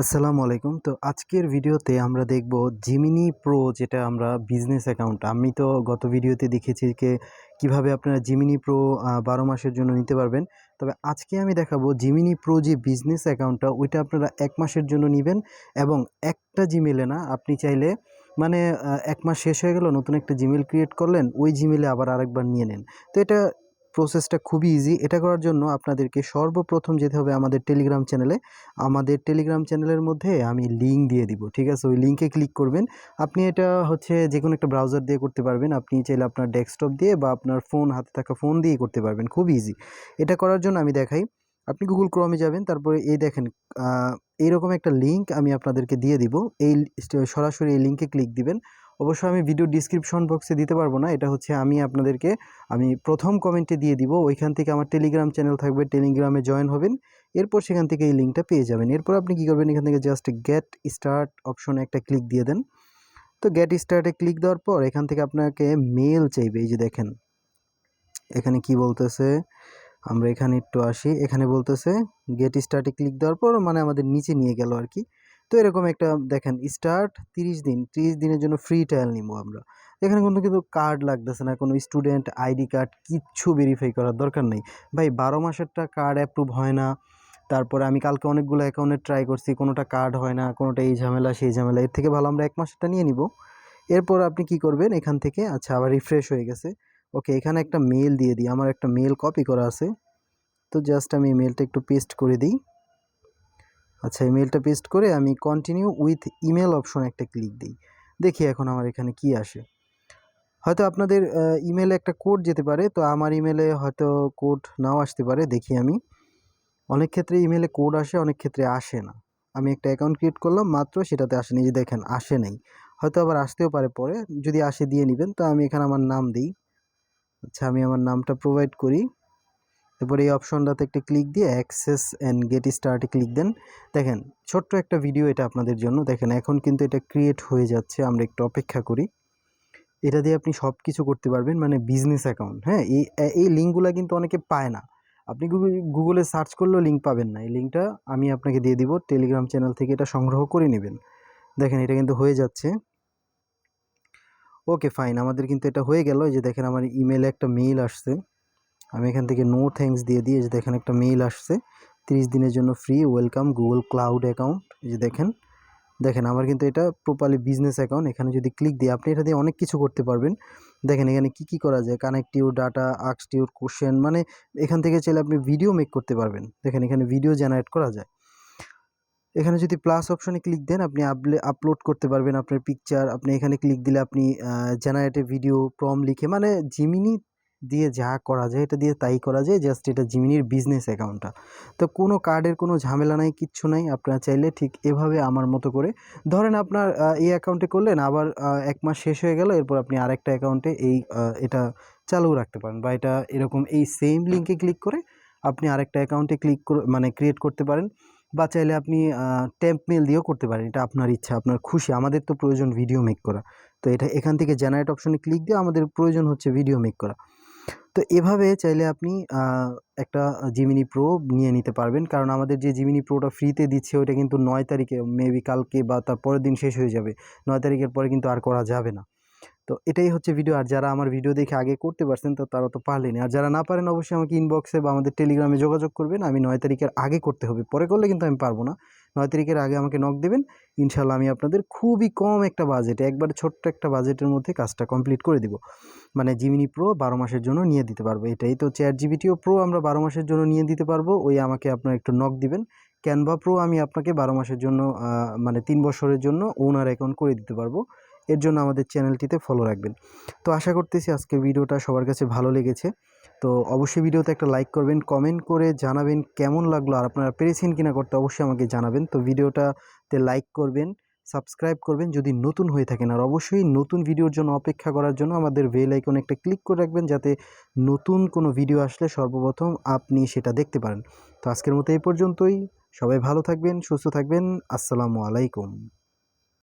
আসসালামু আলাইকুম। তো আজকের ভিডিওতে আমরা দেখব জিমিনি প্রো, যেটা আমরা বিজনেস অ্যাকাউন্ট। আমি তো গত ভিডিওতে দেখিয়েছি কিভাবে আপনারা জিমিনি প্রো 12 মাসের জন্য নিতে পারবেন। তবে আজকে আমি দেখাবো জিমিনি প্রো যে বিজনেস অ্যাকাউন্টটা, ওইটা আপনারা 1 মাসের জন্য নিবেন এবং একটা জিমেলে না, আপনি চাইলে মানে 1 মাস শেষ হয়ে গেল, নতুন একটা জিমেল ক্রিয়েট করলেন, ওই জিমেলে আবার আরেকবার নিয়ে নেন। তো এটা প্রসেসটা খুবই ইজি। এটা করার জন্য আপনাদেরকে সর্বপ্রথম যেতে হবে আমাদের টেলিগ্রাম চ্যানেলে। আমাদের টেলিগ্রাম চ্যানেলের মধ্যে আমি লিঙ্ক দিয়ে দিব, ঠিক আছে? ওই লিঙ্কে ক্লিক করবেন। আপনি এটা হচ্ছে যে কোনো একটা ব্রাউজার দিয়ে করতে পারবেন। আপনি চাইলে আপনার ডেস্কটপ দিয়ে বা আপনার হাতে থাকা ফোন দিয়ে করতে পারবেন, খুব ইজি। এটা করার জন্য আমি দেখাই। আপনি গুগল ক্রোমে যাবেন, তারপরে এই দেখেন এইরকম একটা লিঙ্ক আমি আপনাদেরকে দিয়ে দিব। এই সরাসরি এই লিঙ্কে ক্লিক দিবেন। অবশ্যই আমি ভিডিও ডিসক্রিপশন বক্সে দিতে পারবো না, এটা হচ্ছে আমি প্রথম কমেন্টে দিয়ে দিব। ওইখান থেকে আমার টেলিগ্রাম চ্যানেল থাকবে, টেলিগ্রামে জয়েন হবেন। এরপর সেখান থেকে এই লিঙ্কটা পেয়ে যাবেন। এরপর আপনি কী করবেন, এখান থেকে জাস্ট গেট স্টার্ট অপশনে একটা ক্লিক দিয়ে দেন। তো গেট স্টার্টে ক্লিক দেওয়ার পর এখান থেকে আপনাকে মেল চাইবে। এই যে দেখেন এখানে কি বলতেছে, আমরা এখানে একটু আসি। এখানে বলতেছে গেট স্টার্টে ক্লিক দেওয়ার পর মানে আমাদের নিচে নিয়ে গেল আর কি। তো এরকম একটা দেখেন স্টার্ট 30 দিন, 30 দিনের জন্য ফ্রি ট্রায়াল নিব আমরা। এখানে কিন্তু কার্ড লাগতেছে না, কোনো স্টুডেন্ট আইডি কার্ড কিচ্ছু ভেরিফাই করার দরকার নেই ভাই। 12 মাসেরটা কার্ড অ্যাপ্রুভ হয় না। তারপরে আমি কালকে অনেকগুলো অ্যাকাউন্টে ট্রাই করছি, কোনোটা কার্ড হয় না, কোনোটা এই ঝামেলা সেই ঝামেলা। এর থেকে ভালো আমরা 1 মাসেরটা নিয়ে নিব। এরপর আপনি কি করবেন, এখান থেকে আচ্ছা আবার রিফ্রেশ হয়ে গেছে। ওকে, এখানে একটা মেল দিয়ে দিই, আমার একটা মেল কপি করা আছে। তো জাস্ট আমি ইমেলটা একটু পেস্ট করে দিই। আচ্ছা, ইমেলটা পেস্ট করে আমি কন্টিনিউ উইথ ইমেল অপশন একটা ক্লিক দিই। দেখি এখন আমার এখানে কি আসে। হয়তো আপনাদের ইমেলে একটা কোড যেতে পারে, তো আমার ইমেলে হয়তো কোড নাও আসতে পারে। দেখি আমি, অনেক ক্ষেত্রে ইমেলে কোড আসে, অনেক ক্ষেত্রে আসে না। আমি একটা অ্যাকাউন্ট ক্রিয়েট করলাম মাত্র, সেটাতে আসেনি। যে দেখেন আসে নাই, হয়তো আবার আসতেও পারে পরে, যদি আসে দিয়ে নেবেন। তো আমি এখানে আমার নাম দিই। আচ্ছা, আমি আমার নামটা প্রোভাইড করি। এরপর এই অপশনটাতে একটা ক্লিক দিয়ে অ্যাক্সেস অ্যান্ড গেট স্টার্টে ক্লিক দেন। দেখেন ছোট্ট একটা ভিডিও এটা আপনাদের জন্য। দেখেন এখন কিন্তু এটা ক্রিয়েট হয়ে যাচ্ছে, আমরা একটু অপেক্ষা করি। এটা দিয়ে আপনি সব কিছু করতে পারবেন, মানে বিজনেস অ্যাকাউন্ট। হ্যাঁ, এই লিঙ্কগুলো কিন্তু অনেকে পায় না। আপনি গুগলে সার্চ করলেও লিঙ্ক পাবেন না। এই লিঙ্কটা আমি আপনাকে দিয়ে দিব, টেলিগ্রাম চ্যানেল থেকে এটা সংগ্রহ করে নেবেন। দেখেন এটা কিন্তু হয়ে যাচ্ছে। ওকে ফাইন, আমাদের কিন্তু এটা হয়ে গেল। এই যে দেখেন আমার ইমেলে একটা মেইল আসছে। আমি এখান থেকে নো থ্যাঙ্কস দিয়ে দিই। এই যে দেখেন একটা মেইল আসছে, 30 দিনের জন্য free, welcome Google cloud account. এই যে দেখেন দেখেন আমার কিন্তু এটা প্রপারলি বিজনেস অ্যাকাউন্ট। এখানে যদি ক্লিক দিই, আপনি এটা দিয়ে অনেক কিছু করতে পারবেন। দেখেন এখানে কি করা যায়, connect your data, ask your question, মানে এখান থেকে চাইলে আপনি ভিডিও মেক করতে পারবেন। দেখেন এখানে ভিডিও জেনারেট করা যায়। এখানে যদি প্লাস অপশনে ক্লিক দেন, আপনি আপলোড করতে পারবেন আপনার পিকচার। আপনি এখানে ক্লিক দিলে আপনি জেনারেটে ভিডিও প্রম লিখে, মানে জিমিনি দিয়ে যা করা যায় এটা দিয়ে তাই করা যায়। জাস্ট এটা জিমিনির বিজনেস অ্যাকাউন্টটা। তো কোনো কার্ডের কোনো ঝামেলা নাই, কিচ্ছু নাই। আপনারা চাইলে ঠিক এভাবে আমার মতো করে ধরেন আপনার এই অ্যাকাউন্টে করলেন, আবার 1 মাস শেষ হয়ে গেল, এরপর আপনি আরেকটা অ্যাকাউন্টে এটা চালু রাখতে পারেন। বা এটা এরকম এই সেম লিঙ্কে ক্লিক করে আপনি আরেকটা অ্যাকাউন্টে মানে ক্রিয়েট করতে পারেন। বা চাইলে আপনি টেম্প মেল দিয়েও করতে পারেন। এটা আপনার ইচ্ছা, আপনার খুশি। আমাদের তো প্রয়োজন ভিডিও মেক করা। তো এটা এখান থেকে জেনারেট অপশনে ক্লিক দিয়ে আমাদের প্রয়োজন হচ্ছে ভিডিও মেক করা। তো এভাবে চাইলে আপনি একটা জিমিনি প্রো নিয়ে নিতে পারবেন। কারণ আমাদের যে জিমিনি প্রোটা ফ্রিতে দিচ্ছে, ওইটা কিন্তু 9 তারিখে, মেবি কালকে বা তার পরের দিন শেষ হয়ে যাবে। 9 তারিখের পরে কিন্তু আর করা যাবে না। তো এটাই হচ্ছে ভিডিও। আর যারা আমার ভিডিও দেখে আগে করতে পারছেন, তো তারা তো পারলেনি। আর যারা না পারেন, অবশ্যই আমাকে ইনবক্সে বা আমাদের টেলিগ্রামে যোগাযোগ করবেন। আমি 9 তারিখের আগে করতে হবে, পরে করলে কিন্তু আমি পারবো না। 9 তারিখের আগে আমাকে নক দেবেন। ইনশাল্লাহ আমি আপনাদের খুবই কম একটা বাজেটে, একবারে ছোট্ট একটা বাজেটের মধ্যে কাজটা কমপ্লিট করে দিব। মানে জিমিনি প্রো 12 মাসের জন্য নিয়ে দিতে পারবো। এটাই তো, চ্যাট জিপিটিও প্রো আমরা 12 মাসের জন্য নিয়ে দিতে পারবো। ওই আমাকে আপনার একটু নক দিবেন। ক্যানভা প্রো আমি আপনাকে 12 মাসের জন্য মানে 3 বছরের জন্য ওনার অ্যাকাউন্ট করে দিতে পারবো। এর জন্য আমাদের চ্যানেলটিতে ফলো রাখবেন। তো আশা করতেছি আজকের ভিডিওটা সবার কাছে ভালো লেগেছে। তো অবশ্যই ভিডিওতে একটা লাইক করবেন, কমেন্ট করে জানাবেন কেমন লাগলো, আর আপনারা পেরেছেন কিনা করতে অবশ্যই আমাকে জানাবেন। তো ভিডিওটাতে লাইক করবেন, সাবস্ক্রাইব করবেন যদি নতুন হয়ে থাকেন। আর অবশ্যই নতুন ভিডিওর জন্য অপেক্ষা করার জন্য আমাদের বেল আইকনে একটা ক্লিক করে রাখবেন, যাতে নতুন কোনো ভিডিও আসলে সর্বপ্রথম আপনি সেটা দেখতে পারেন। তো আজকের মতো এই পর্যন্তই। সবাই ভালো থাকবেন, সুস্থ থাকবেন। আসসালামু আলাইকুম।